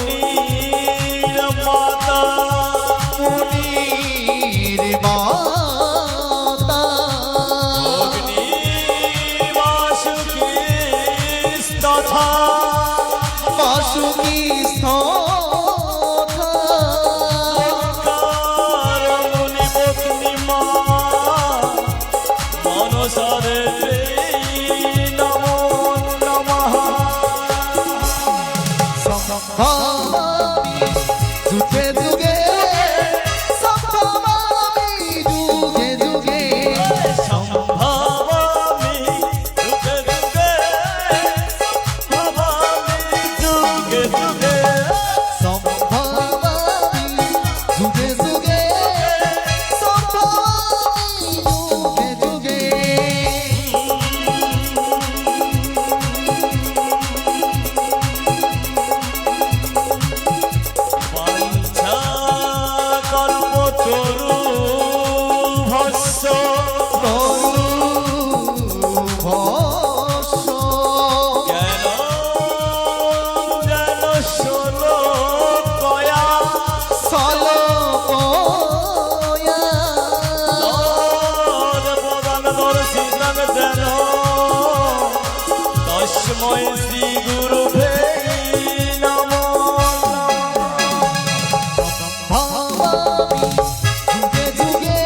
মুনির মাতা মুনির মাতা অগ্নি বাসুকি তথা বাসুকি মুনি পত্নী মা মনসারে নমো নমঃ যুগে যুগে সম্ভবামি যুগে যুগে সম্ভবামি যুগে যুগে সম্ভবামি যুগে যুগে সম্ভবামি যুগে যুগে সম্ভবামি যুগে যুগে বাঞ্ছা কল্পতরু ভস্য ভস্য জ্ঞান জ্ঞান শোনো কয়া সলকয়া প্রদান দর্শিতান যেন তস্মৈ শ্রী গুরুভে নমো সম্ভবামি যুগে যুগে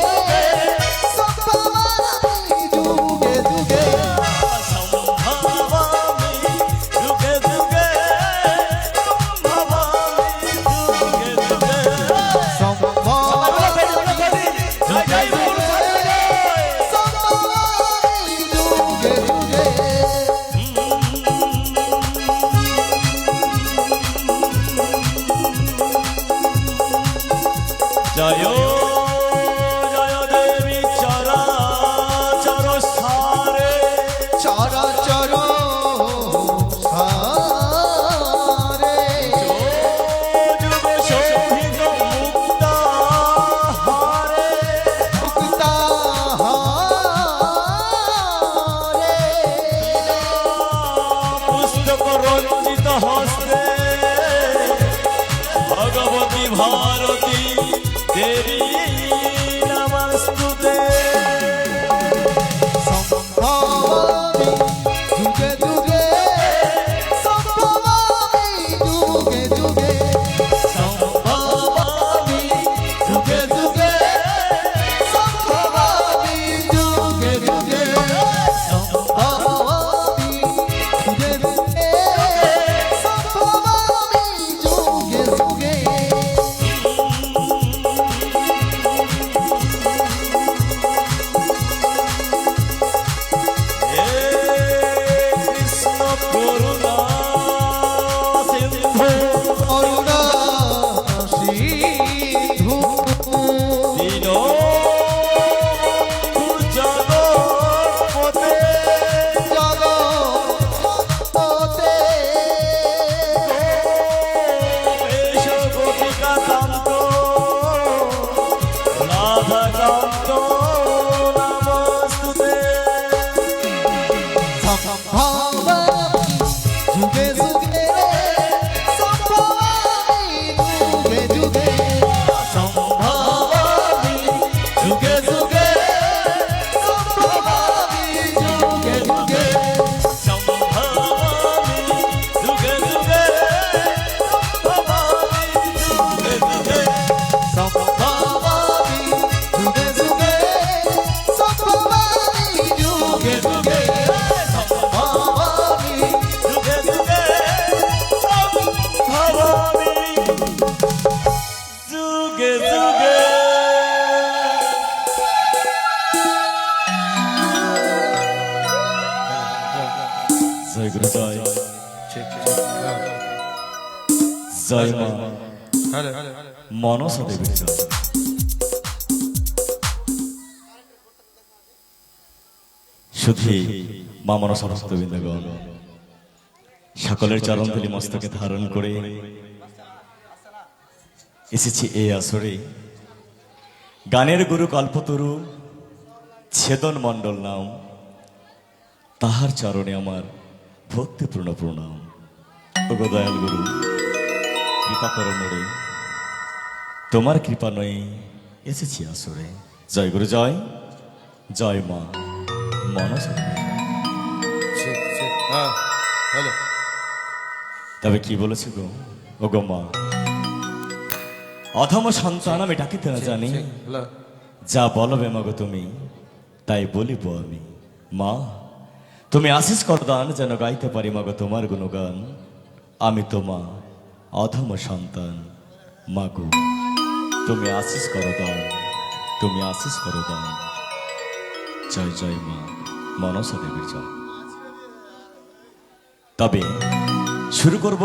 সম্ভবামি যুগে যুগে সম্ভবামি যুগে যুগে সম্ভবামি যুগে যুগে সম্ভবামি জয় জয় গুরু সম্ভবামি যুগে যুগে জয় জয় দেবী চরাচর সারে চরাচর সারে যুগে শোভিত মুক্তা হারে মুক্তা হারে পুস্তক রঞ্জিত হস্তে ভগবতী ভারতী দেবী নমস্তুতে সম্ভবামি যুগে যুগে সম্ভবামি যুগে যুগে সম্ভবামি যুগে যুগে সম্ভবামি যুগে যুগে সম্ভবামি যুগে যুগে সম্ভবামি যুগে যুগে হে কৃষ্ণ করুণা সিন্ধু করুণা সিন্ধু দীনবন্ধু জগৎপতে জগৎপতে গোপেশ গোপিকাকান্ত রাধাকান্ত নমস্তুতে সম্ভবামি যুগে যুগে সম্ভবামি যুগে যুগে সম্ভবামি যুগে যুগে সম্ভবামি যুগে যুগে সম্ভবামি যুগে যুগে সম্ভবামি যুগে যুগে সম্ভবামি যুগে যুগে সম্ভবামি যুগে যুগে সম্ভবামি যুগে যুগে সম্ভবামি যুগে যুগে জয় গুরু জয় জয় মা মনসা দেবীর জয়। শুধু মা মনসা ভক্তবৃন্দগণ সকলের চরণধূলি মস্তকে ধারণ করে এসেছি এই আসরে গানের গুরু কল্পতরু ছেদন মণ্ডল নাম তাহার চরণে আমার ভক্তিপূর্ণ প্রণাম। ওগো দয়াল গুরু, কৃপা করো মোরে, তোমার কৃপা নয় এসেছি আসরে। জয় গুরু জয়, জয় মা মনসা দেবী। ঠিক ঠিক হ্যাঁ হ্যালো তবে কি বলেছে গো, ওগো মা, অধম সন্তান আমি ডাকিতে না জানি, হ্যালো যা বলবে মাগো তুমি তাই বলিব আমি। মা তুমি আশিস করদান যেন গাইতে পারি মাগো তোমার গুণগান। আমি তো মা অধম সন্তান, মাগো তুমি আশিস করদান, তুমি আশিস করদান। জয় জয় মা মনসা দেবীর জয়। তবে শুরু করব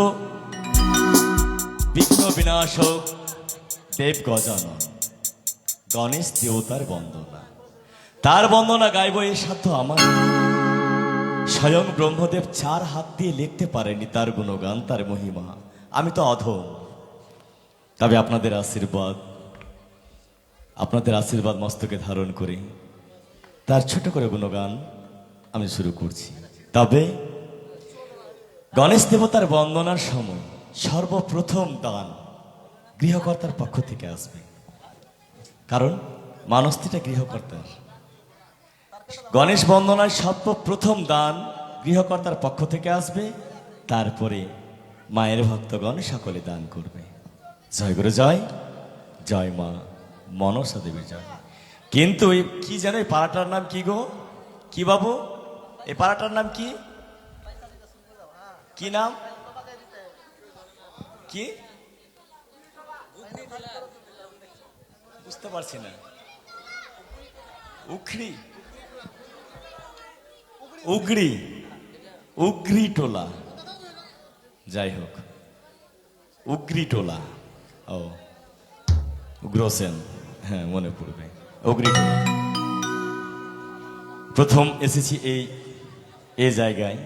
বিঘ্ন বিনাশক দেব গজানন গণেশ দেবতার বন্দনা। তার বন্দনা গাইব এই সাধ্য আমার। স্বয়ং ব্রহ্মদেব 4 হাত দিয়ে লিখতে পারেনি তার গুণগান, তার মহিমা। আমি তো অধম, তবে আপনাদের আশীর্বাদ, আপনাদের আশীর্বাদ মস্তকে ধারণ করে তার ছোট করে গুণগান আমি শুরু করছি। তবে গণেশ দেবতার বন্দনার সময় সর্বপ্রথম দান গৃহকর্তার পক্ষ থেকে আসবে, কারণ মানসটিটা গৃহকর্তার। গণেশ বন্দনার সর্বপ্রথম দান গৃহকর্তার পক্ষ থেকে আসবে, তারপরে মায়ের ভক্তগণ সকলে দান করবে। জয় গুরু জয়, জয় মা মনসা দেবীর জয়। কিন্তু এই কি জানো, এই পাড়াটার নাম কি গো, কি বাবু, এই পাড়াটার নাম কি, কি নাম, কি বুঝতে পারছি না। উখড়ি, উগড়ি, উগড়ি টোলা, যাই হোক উগড়ি টোলা। ও উগ্রসেন, হ্যাঁ মনে পড়বে, উগড়ি টোলা। প্রথম এসেছি এই জায়গায়।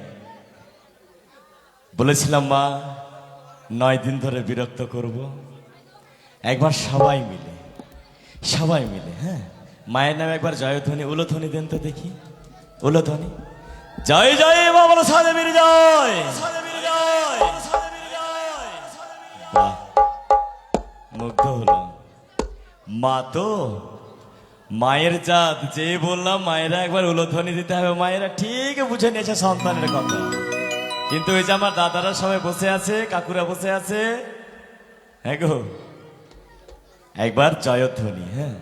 বলেছিলাম মা 9 দিন ধরে বিরক্ত করব, একবার সবাই মিলে, সবাই মিলে, হ্যাঁ মায়ের নামে একবার জয়ধ্বনি উলোধ্বনি দেন তো দেখি, উলোধ্বনি। জয় জয় মা মনসা দেবীর জয়। বাহ, মুগ্ধ হলাম। মা তো মায়ের জাত, যে বললাম মায়েরা একবার উলোধ্বনি দিতে হবে, মায়েরা ঠিক বুঝে নিয়েছে সন্তানের কথা। কিন্তু ওই যে আমার দাদারা সবাই বসে আছে, কাকুরা বসে আছে, হ্যাঁ গো একবার জয়ধ্বনি, হ্যাঁ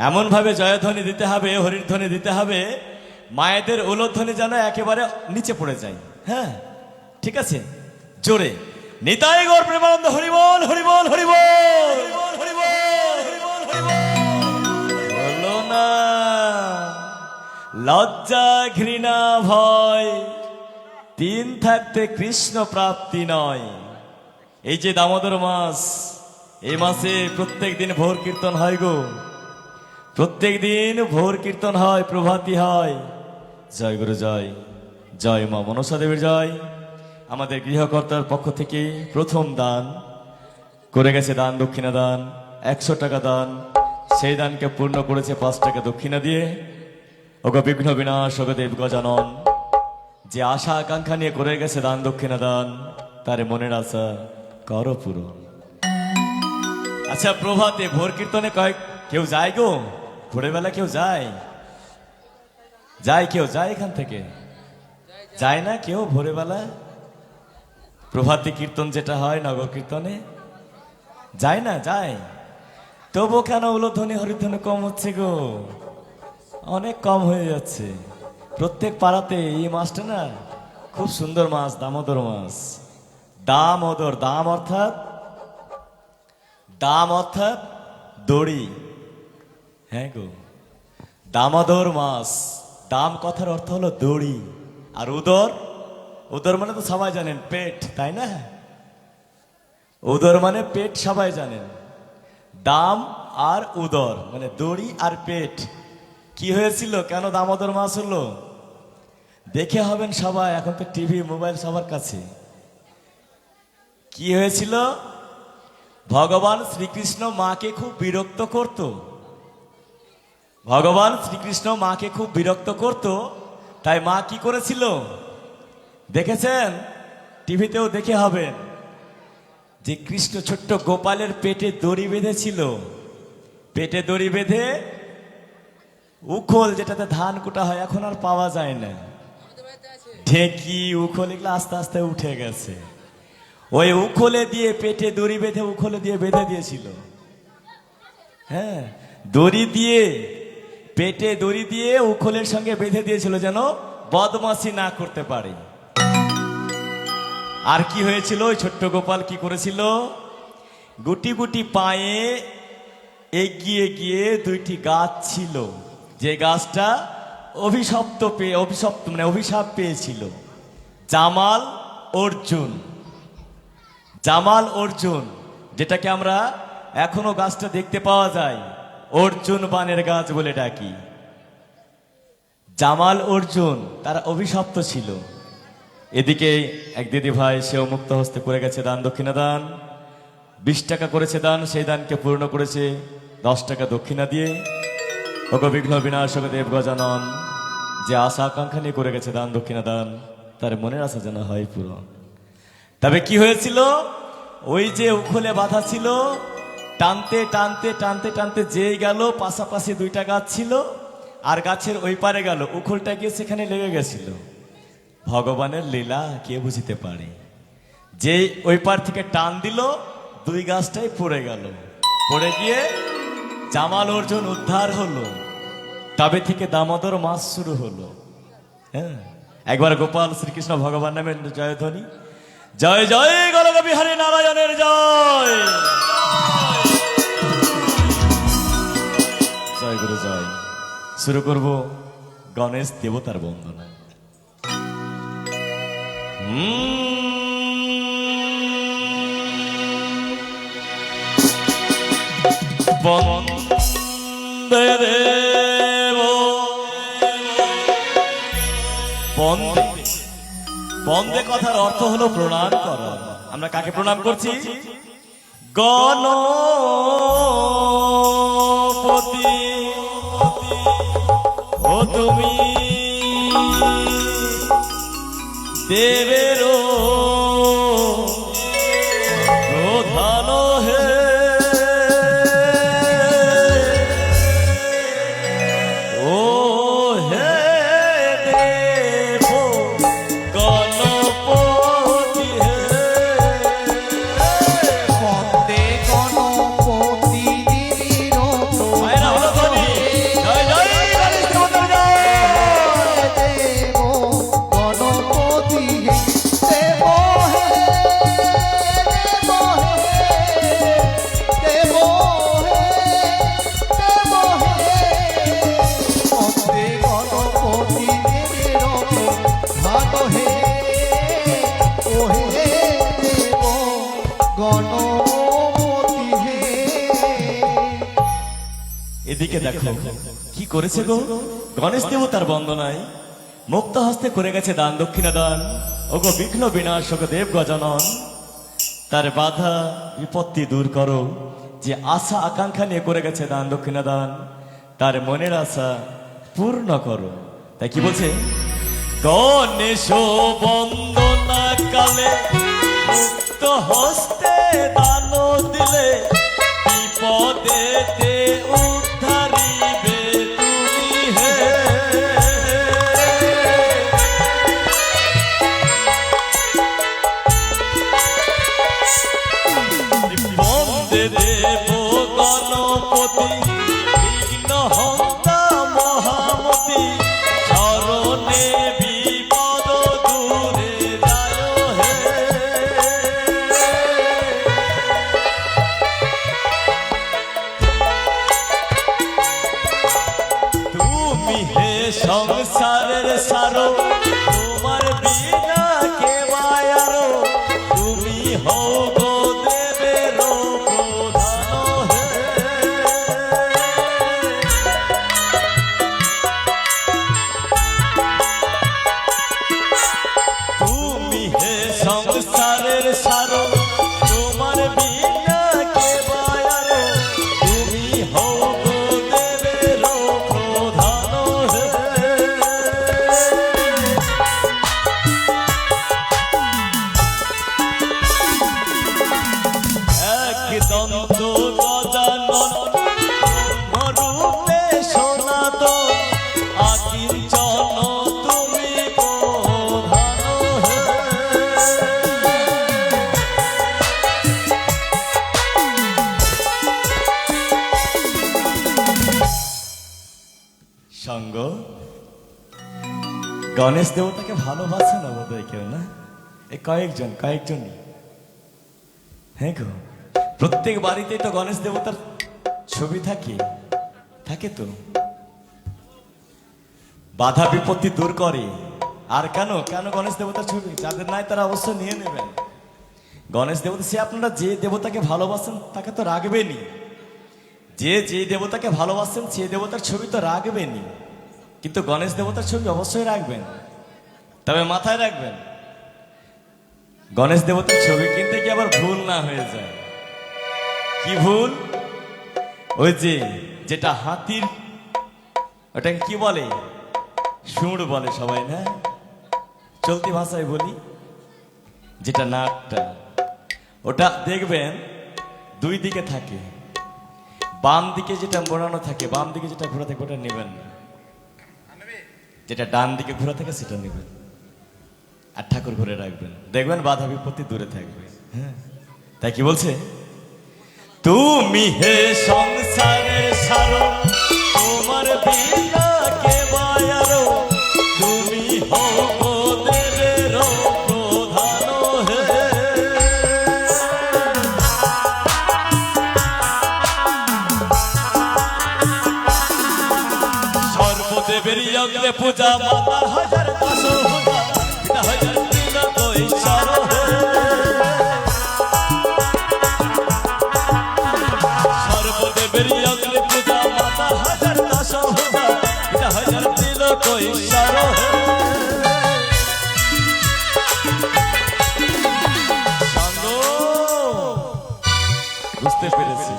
এমন ভাবে জয়ধ্বনি দিতে হবে, হরির ধ্বনি দিতে হবে, মায়েদের উলোধ্বনি যেন একেবারে নিচে পড়ে যায়। হ্যাঁ ঠিক আছে, জোরে নিতাই গৌর প্রেমানন্দ হরি বল, হরি বল, হরি বল, হরি বল, হরি বল, হরি বল। বলো না লজ্জা ঘৃণা ভয় 3 থাকতে কৃষ্ণ প্রাপ্তি নয়। এই যে দামোদর মাস, এই মাসে প্রত্যেক দিন ভোর কীর্তন হয় গো, প্রত্যেক দিন ভোর কীর্তন হয়, প্রভাতী হয়। জয় গুরু জয়, জয় মা মনসা দেবীর জয়। আমাদের গৃহকর্তার পক্ষ থেকে প্রথম দান করে গেছে, দান দক্ষিণা দান 100 টাকা দান, সেই দানকে পূর্ণ করেছে 5 টাকা দক্ষিণা দিয়ে। ওগো বিঘ্ন বিনাশ ওগো দেব গজানন, যে আশা আকাঙ্ক্ষা নিয়ে করে গেছে দান দক্ষিণা দান, তার মনের আশা করো পূরণ। আচ্ছা প্রভাতে ভোর কীর্তনে কেউ যায় গো, ভোরবেলা কেউ যায়, যায় কেউ যায় এখান থেকে, যায় না কেউ ভোরবেলা? প্রভাতী কীর্তন যেটা হয় নগর কীর্তনে যায় না, যায়। তবু কেন উলোধ্বনি হরিধ্বনি কম হচ্ছে গো, অনেক কম হয়ে যাচ্ছে। প্রত্যেক পাড়াতে এই মাছটা না খুব সুন্দর মাছ, দামোদর মাছ। দামোদর, দাম অর্থাৎ, দাম অর্থাৎ দড়ি, হ্যাঁ গো দামোদর মাছ। দাম কথার অর্থ হলো দড়ি, আর উদর, উদর মানে তো সবাই জানেন পেট, তাই না? উদর মানে পেট, সবাই জানেন। দাম আর উদর মানে দড়ি আর পেট। কি হয়েছিল, কেন দামোদর মাছ হলো? দেখে হবেন সবাই, এখন তো টিভি মোবাইল সবার কাছে। কি হয়েছিল, ভগবান শ্রীকৃষ্ণ মাকে খুব বিরক্ত করত, ভগবান শ্রীকৃষ্ণ মাকে খুব বিরক্ত করত। তাই মা কি করেছিল, দেখেছেন, টিভিতেও দেখে হবেন যে কৃষ্ণ ছোট্ট গোপালের পেটে দড়ি বেঁধেছিল। পেটে দড়ি বেঁধে উখল, যেটাতে ধান কুটা হয়, এখন আর পাওয়া যায় না। ঢেকি, উখল এগুলো আস্তে আস্তে উঠে গেছে। ওই উখলে দিয়ে পেটে দড়ি বেঁধে উখলে দিয়ে বেঁধে দিয়েছিল। হ্যাঁ, দড়ি দিয়ে, পেটে দড়ি দিয়ে উখলের সঙ্গে বেঁধে দিয়েছিল যেন বদমাশি না করতে পারে। আর কি হয়েছিল, ওই ছোট্ট গোপাল কি করেছিল, গুটি গুটি পায়ে এগিয়ে গিয়ে দুইটি গাছ ছিল, যে গাছটা অভিশাপ পেয়েছিল। জামাল অর্জুন, জামাল অর্জুন, যেটাকে আমরা এখনো গাছটা দেখতে পাওয়া যায়, অর্জুন বানের গাছ বলে ডাকি। জামাল অর্জুন তারা অভিশপ্ত ছিল। এদিকে এক দিদি ভাই, সেও মুক্ত হস্তে করে গেছে দান দক্ষিণা দান। 20 টাকা করেছে দান, সেই দানকে পূর্ণ করেছে 10 টাকা দক্ষিণা দিয়ে। বিঘ্ন বিনাশক দেব গজানন, যে আশা আকাঙ্ক্ষা নিয়ে করে গেছে দান দক্ষিণা দান, তার মনের আশা যেন হয় পূরণ। তবে কি হয়েছিল, ওই যে উখলে বাধা ছিল, টানতে টানতে টানতে টানতে যেই গেল, পাশাপাশি দুইটা গাছ ছিল, আর গাছের ওই পারে গেল, উখলটা গিয়ে সেখানে লেগে গেছিল। ভগবানের লীলা কে বুঝিতে পারে, যে ওই পার থেকে টান দিল, দুই গাছটাই পড়ে গেল। পড়ে গিয়ে জামাল অর্জুন উদ্ধার হলো। তবে থেকে দামোদর মাস শুরু হলো। হ্যাঁ, একবার গোপাল শ্রীকৃষ্ণ ভগবান নামের জয়ধ্বনি, জয় জয় গোলক বিহারী নারায়ণের জয়, জয় গুরু জয়। শুরু করব গণেশ দেবতার বন্দনা। বন্দে দেব, বন্দে, বন্দে কথার অর্থ হলো প্রণাম করা। আমরা কাকে প্রণাম করছি? গণপতি, ও তুমি দেবেরও প্রধান হে, ও হে দেব গণপতি হে। বন্দে গণপতি দিদির মায়েরা হলো ধ্বনি, জয় জয় গণেশ দেবতার জয়। দেব গণপতি দেব হে, দেব হে, দেব হে, দেব হে। বন্দে গণপতি দিদির ভাগ হে, ও হে দেব গণপতি হে। এদিকে দেখো কি করেছে গো, গণেশ দেবতার বন্দনায় মুক্ত হস্তে করে গেছে দান দক্ষিণা দান। ওগো বিঘ্ন বিনাশক দেব গজানন, তার বাধা বিপত্তি দূর করো, যে আশা আকাঙ্ক্ষা নিয়ে করে গেছে দান দক্ষিণা দান, তার মনের আশা পূর্ণ করো। তাই কি বলছে, গণেশ বন্দনা কালে মুক্ত হস্তে দান দিলে, বিপদেতে উদ্ধারিবে তুমি হে। বন্দে দেব গণপতি বিঘ্ন হন্তা মহামতি, শরণে বিপদ দূরে যায় হে। তুমি হে সংসারের সারো, তোমার বিনা কে মায়ারো, তুমি হও গো দেবের প্রধান হে। তুমি হে সংসারের সারো, তোমার বিনা কে মায়ারো, তুমি হও গো দেবের প্রধান হে। গণেশ দেবতাকে ভালোবাসে না বোধহয় কেউ, না? এই কয়েকজনই। হ্যাঁ গো, প্রত্যেক বাড়িতেই তো গণেশ দেবতার ছবি থাকে তো। বাধা বিপত্তি দূর করে। আর কেন গণেশ দেবতার ছবি যাদের নাই তারা অবশ্য নিয়ে নেবেন। গণেশ দেবতা, সে আপনারা যে দেবতাকে ভালোবাসেন তাকে তো রাখবেনই, যে দেবতাকে ভালোবাসেন সেই দেবতার ছবি তো রাখবেনই, কিন্তু গণেশ দেবতার ছবি অবশ্যই রাখবেন। তবে মাথায় রাখবেন, গণেশ দেবতার ছবি কিনতে কি আবার ভুল না হয়ে যায়। কি ভুল? ওই যেটা হাতির, ওটাকে কি বলে? সুর বলে সবাই, না? চলতি ভাষায় বলি, যেটা নাকটা, ওটা দেখবেন দুই দিকে থাকে। বাম দিকে যেটা মোড়ানো থাকে, বাম দিকে যেটা ঘোরা থাকে ওটা নেবেন না, যেটা ডান দিকে ঘোরা থাকে সেটা নেবেন। আর ঠাকুর ঘুরে রাখবেন, দেখবেন বাধা বিপত্তি দূরে থাকবে। হ্যাঁ, তাই কি বলছে? তুমি হে সংসারের সারো, তোমার বিনা কে বায়ারো, তুমি হও দেবের প্রধান হে। সর্বদেবের অগ্রে পূজা, মাতা হাজার দাসো পূজা, পিতা হাজার তিলক ঈশ্বর হে। সর্বদেবের অগ্রে পূজা, মাতা হাজার দাসো পূজা, পিতা হাজার তিলক ঈশ্বর হে। বুঝতে পেরেছি।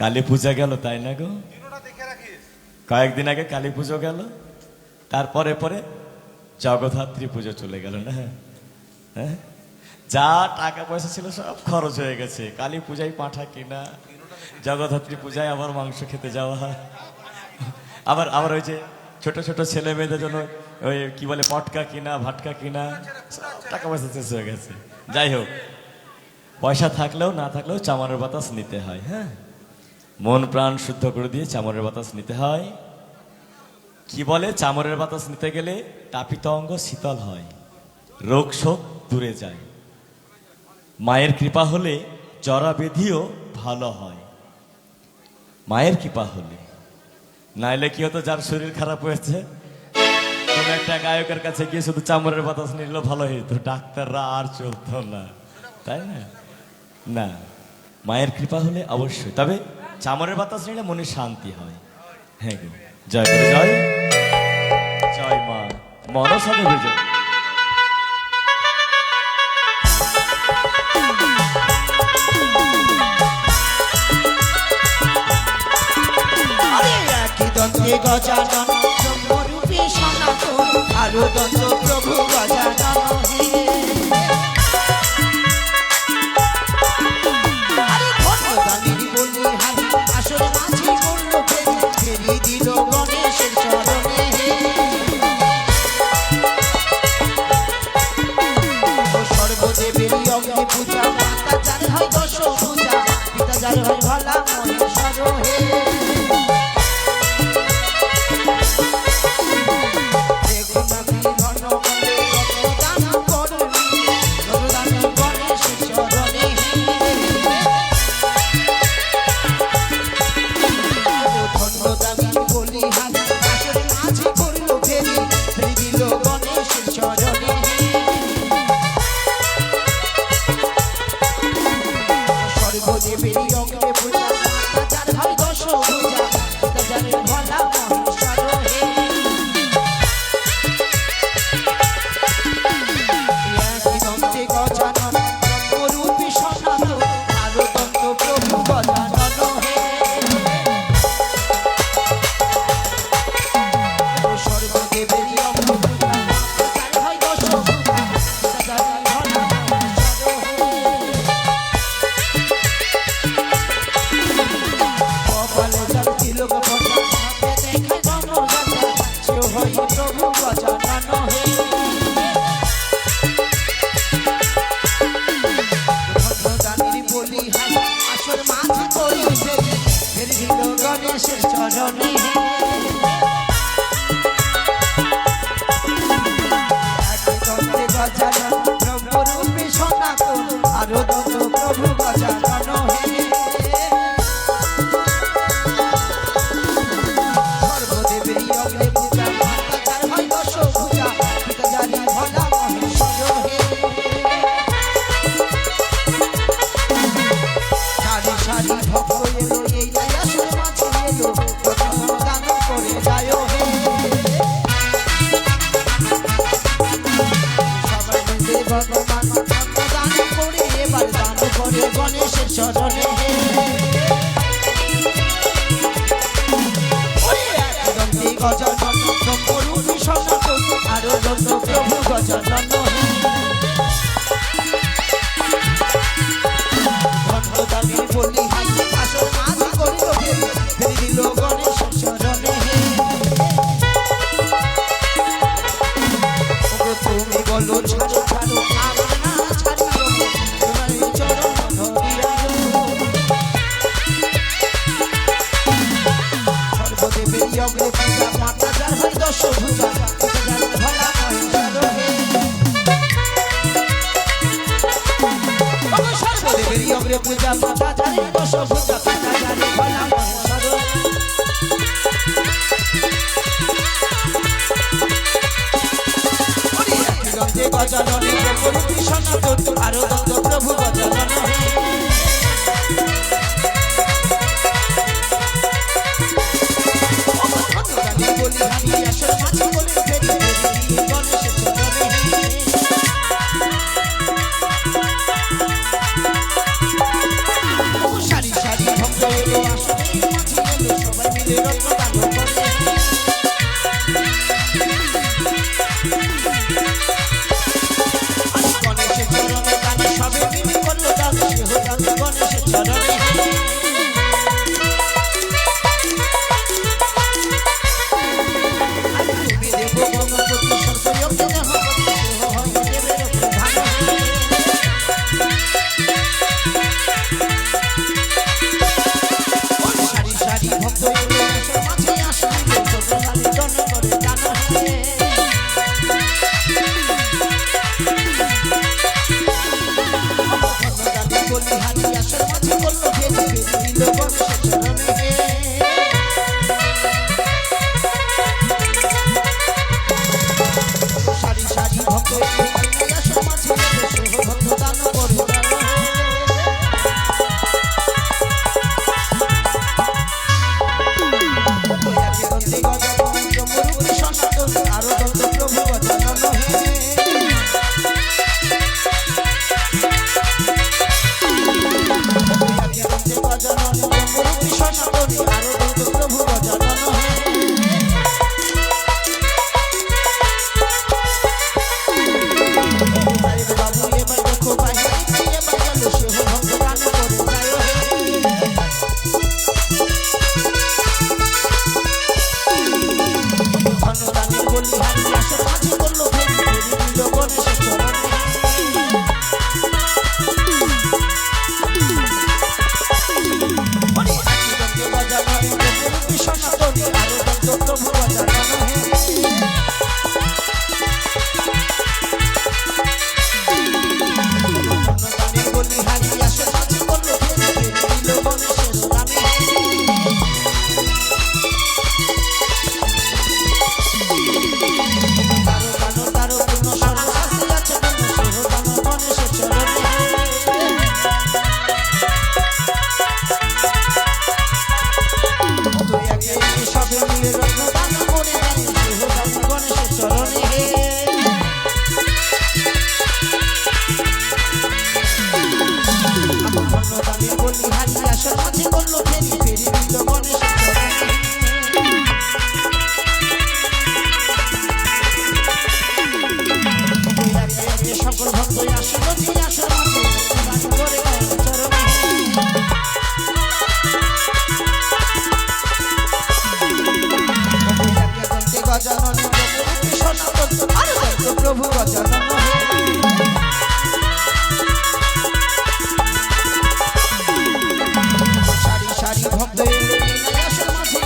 কালী পূজা গেল, তাই না গো? কয়েকদিন আগে কালী পুজো গেল, তারপরে পরে জগদ্ধাত্রী পুজো চলে গেল, না? হ্যাঁ, যা টাকা পয়সা ছিল সব খরচ হয়ে গেছে। কালী পূজায় পাঁঠা কিনা, জগদ্ধাত্রী পূজায় আবার মাংস খেতে যাওয়া, আবার ওই যে ছোট ছোট ছেলে মেয়েদের জন্য ওই কি বলে পটকা কিনা, ভাটকা কিনা, সব টাকা পয়সা শেষ হয়ে গেছে। যাই হোক, পয়সা থাকলেও না থাকলেও চামরের বাতাস নিতে হয়। হ্যাঁ, মন প্রাণ শুদ্ধ করে দিয়ে চামরের বাতাস নিতে হয়। কি বলে, চামরের বাতাস নিতে গেলে তাপিত অঙ্গ শীতল হয়, রোগ শোক দূরে যায়। মায়ের কৃপা হলে জরা ব্যাধিও ভালো হয়, মায়ের কৃপা হলে। নাইলে কি হতো, যার শরীর খারাপ হয়েছে কোন একটা গায়কের কাছে গিয়ে শুধু চামরের বাতাস নিল, ভালো হইতো, ডাক্তাররা আর চলতো না, তাই না? না, মায়ের কৃপা হলে অবশ্যই। তবে চামরের বাতাস নিলে মনে শান্তি হয়। হ্যাঁ গো, জয় করে জয়, জয় মা মনসা দেবী জয়। দন্তে গজানন ব্রহ্মরূপী সনাতন, আরো দন্ত প্রভু গজানন হে। ধন্যদানির বলি হারি, আসর মাঝে করল ফেরি দিল গণেশের চরণে হে। সর্বদেবের অগ্নি পূজা, মাতা যার হয় দশ পূজা, পিতা যার হয় ভোলা মহেশ্বর হে। গণেশের চরণে একদন্তে গজানন ব্রহ্মরূপে সনাতন আরো দন্ত প্রভু গজানন হে সর্বদেবেরই অগ্রে পূজা মাতাচার হয় দশ পূজা পিতা জানি ভোলা মহেশ্বর হে সারি সারি ভক্ত এলো এই আসর মাঝে এলো দান করে যায় হে সবাই মিলে ভগবান দান করে এবার দান করে গণেশের চরণে হে একদন্তে গজানন ব্রহ্মরূপী সনাতন আরো দন্ত প্রভু গজানন ভক্তদানের বলি হাতে আসর মাঝে করিল ফেরি দিল গণেশের চরণে ওগো তুমি বলো ছাড়ো ছাড়ো আমার না ছাড়িও তোমার চরণ ধরিয়া সর্বদেবেরই অগ্রে পূজা মাতা যার হয় দশ ভূজা পিতা যার ভোলা মহেশ্বর হে ওগো সর্বদেবেরই অগ্রে পূজা মাতা যার হয় দশ ভূজা পিতা যার ভোলা মহেশ্বর একদন্তে গজাননে ব্রহ্মরূপী সনাতন আরো দন্ত প্রভু গজানন হে ভক্তদানের বলি হাতে আসর মাঝে বলে ফেরি ফেরি গণেশের চরণে সারি সারি ভক্ত এলো আসরে মাঝে এলো সবাই মিলে রত্নদান করে গণেশের চরণে দান সবে মিলে করলো দান সেহ দান গণেশের চরণে তুমি দেব গণপতি সর্বযজ্ঞ দেহপতি সেহ হয় দেবের প্রধান সারি সারি ভক্ত এলো আসর মাঝে আসিল ভগবানের জন করে দান হে ভগবানের বলি হাতে আসর মাঝে করলো ফেরি ফেরি দিল গণেশের চরণে হে সারি সারি ভক্ত এলো আসর মাঝে এলো সেহ ভক্ত দান করে দান একদন্তে গজানন ব্রহ্মরূপী সনাতন আরো দন্ত প্রভু গজানন হে একদন্তে গজানন ব্রহ্মরূপী সনাতন আরো দন্ত প্রভু গজানন হে বাইরে বাবু এবার দেখো বাইরে এবার গেল সেহ ভক্ত দান করে যায় হে ধনদানের বলি হাতে আসর মাঝে করলো ফেরি ফেরি দিল গণেশের চরণে একদন্তে গজানন ব্রহ্মরূপী সনাতন আরো দন্ত প্রভু গজানন হে ধনদানের বলি হাতে আসর মাঝে করলো ফেরি ফেরি দিল গণেশের দানে তারো তারো পূর্ণ সর্বশাস্ত্রে আছে পূর্ণ সেহ দান গণেশের চরণে তুই আগে সবে মিলে রত্ন দান করে জানি সেহ দান গণেশের চরণে ধন্যদানের বলি হাতে আসর মাঝে করলো ফেরি ফেরি দিল গণেশের চরণে সকল ভক্ত আসল যে আসর মাঝে দান করে চরণে গজানন ব্রহ্মরূপী সনাতন আরো দন্ত প্রভু গজানন সারি সারি ভক্ত এলো এই আসর মাঝে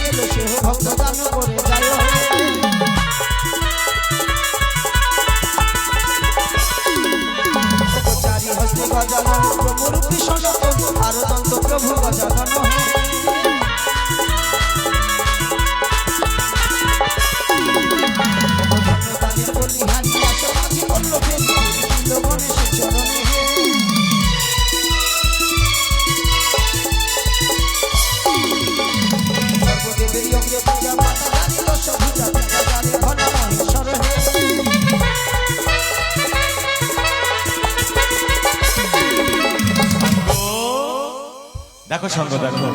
দেখো সঙ্গ দেখো,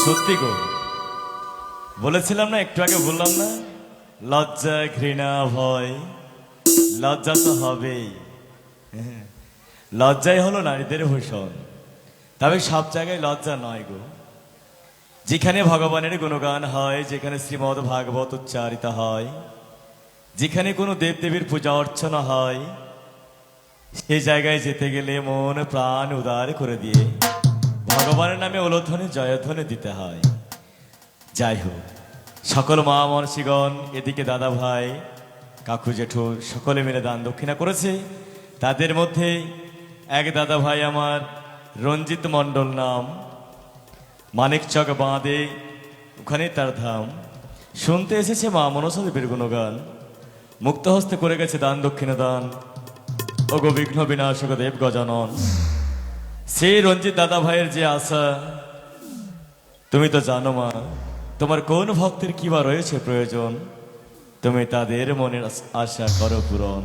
সত্যি গো, বলেছিলাম না একটু আগে, বললাম না, লজ্জা ঘৃণা ভয়, লজ্জা তো হবেই। লজ্জাই হলো নারীদের ভূষণ, তবে সব জায়গায় লজ্জা নয় গো। যেখানে ভগবানের গুণগান হয়, যেখানে শ্রীমদ্ ভাগবত উচ্চারিত হয়, যেখানে কোনো দেবদেবীর পূজা অর্চনা হয়, সেই জায়গায় যেতে গেলে মন প্রাণ উদার করে দিয়ে ভগবানের নামে উলোধ্বনি জয়ধ্বনি দিতে হয়। যাই হোক, সকল মা মনসীগণ, এদিকে দাদা ভাই কাকু জেঠু সকলে মিলে দান দক্ষিণা করেছে। তাদের মধ্যে এক দাদা ভাই আমার রঞ্জিত মণ্ডল নাম, মানিকচক বাঁধে, ওখানে তার ধাম। শুনতে এসেছে মা মনসা দেবীর গুণগান, মুক্ত হস্তে করে গেছে দান দক্ষিণা দান। ও গো বিঘ্ন বিনাশক দেব গজানন, সেই রঞ্জিত দাদা ভাইয়ের যে আশা, তুমি তো জানো মা, তোমার কোন ভক্তের কি বা রয়েছে প্রয়োজন, তুমি তাদের মনের আশা করো পূরণ।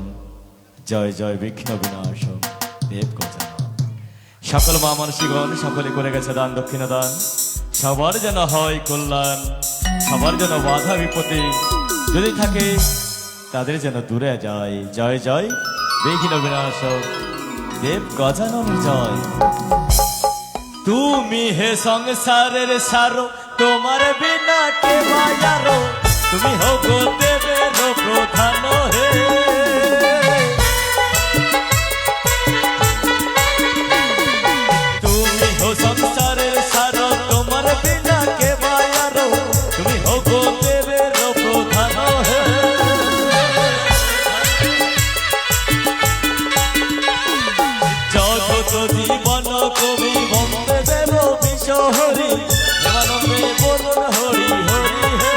জয় জয় বিঘ্ন বিনাশক দেব গজানন। সকল মা মানসীগণ সকলে করে গেছে দান দক্ষিণা দান। সবার যেন হয় কল্যাণ, সবার যেন বাধা বিপত্তি যদি থাকে তাদের যেন দূরে যায়। জয় জয় বিঘ্ন বিনাশক দেব গজানন জয়। তুমি হে সংসারের সারো, তোমার বিনা কে মায়ারো, তুমি হো গো দেবের প্রধান হে। তুমি হো সংসারের সারো, তোমার বিনা কে মায়ারো, তুমি হো গো দেবের প্রধান হে। জগত জীবন কবি বন্দে দেব বিষ হরি, প্রেমানন্দে বলুন হরি হরি হে।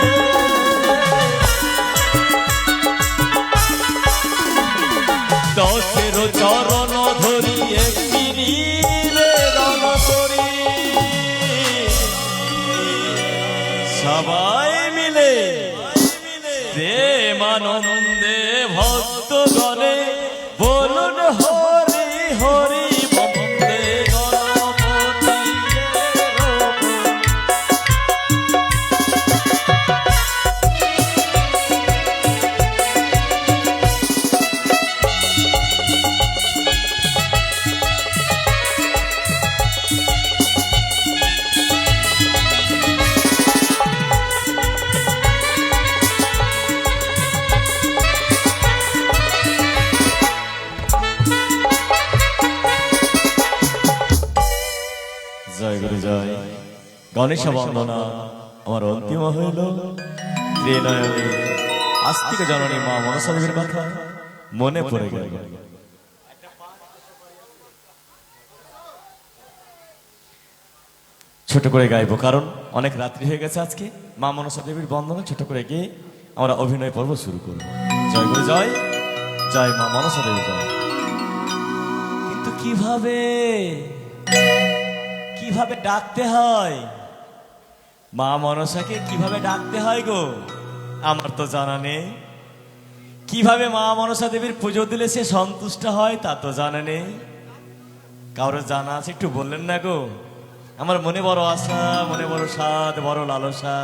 দশের চরণ ধরি একটি নিবেদন করি, সবাই মিলে প্রেমানন্দে ভক্তগণে বলুন হরি হরি বন্দে গণপতি দেব। জয় গুরু জয়। গণেশ বন্দনা আমার অন্তিম হইল, ত্রিনয়নে আস্তিক জননী মা মনসা দেবীর কথা মনে পড়ে গেল। ছোট করে গাইবো, কারণ অনেক রাত্রি হয়ে গেছে আজকে। মা মনসা দেবীর বন্দনা ছোট করে গিয়ে আমরা অভিনয় পর্ব শুরু করব। জয় গুরু জয়, জয় মা মনসা দেবী জয়। কিন্তু কিভাবে কিভাবে ডাকতে হয়, মা মনসাকে কিভাবে ডাকতে হয় গো, আমার তো জানা নেই। কিভাবে মা মনসা দেবীর পুজো দিলে সে সন্তুষ্ট হয় তা তো জানা নেই। কারোর জানা আছে একটু বললেন না গো? আমার মনে বড় আশা, মনে বড় সাধ, বড় লালসা।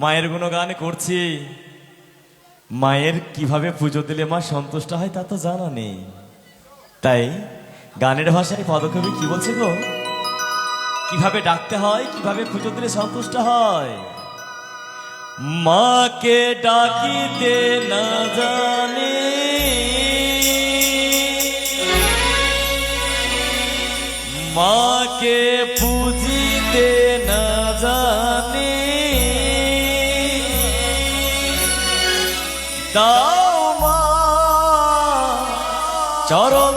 মায়ের গুণগান করছি, মায়ের কিভাবে পুজো দিলে মা সন্তুষ্ট হয় তা তো জানা নেই। তাই গানের ভাষায় পদকবি কি বলছে গো, কিভাবে ডাকতে হয়, কিভাবে পুজো দিলে সন্তুষ্ট হয়। মাকে ডাকিতে না জানি, মাকে পুজিতে না জানি, দাও মা চরণ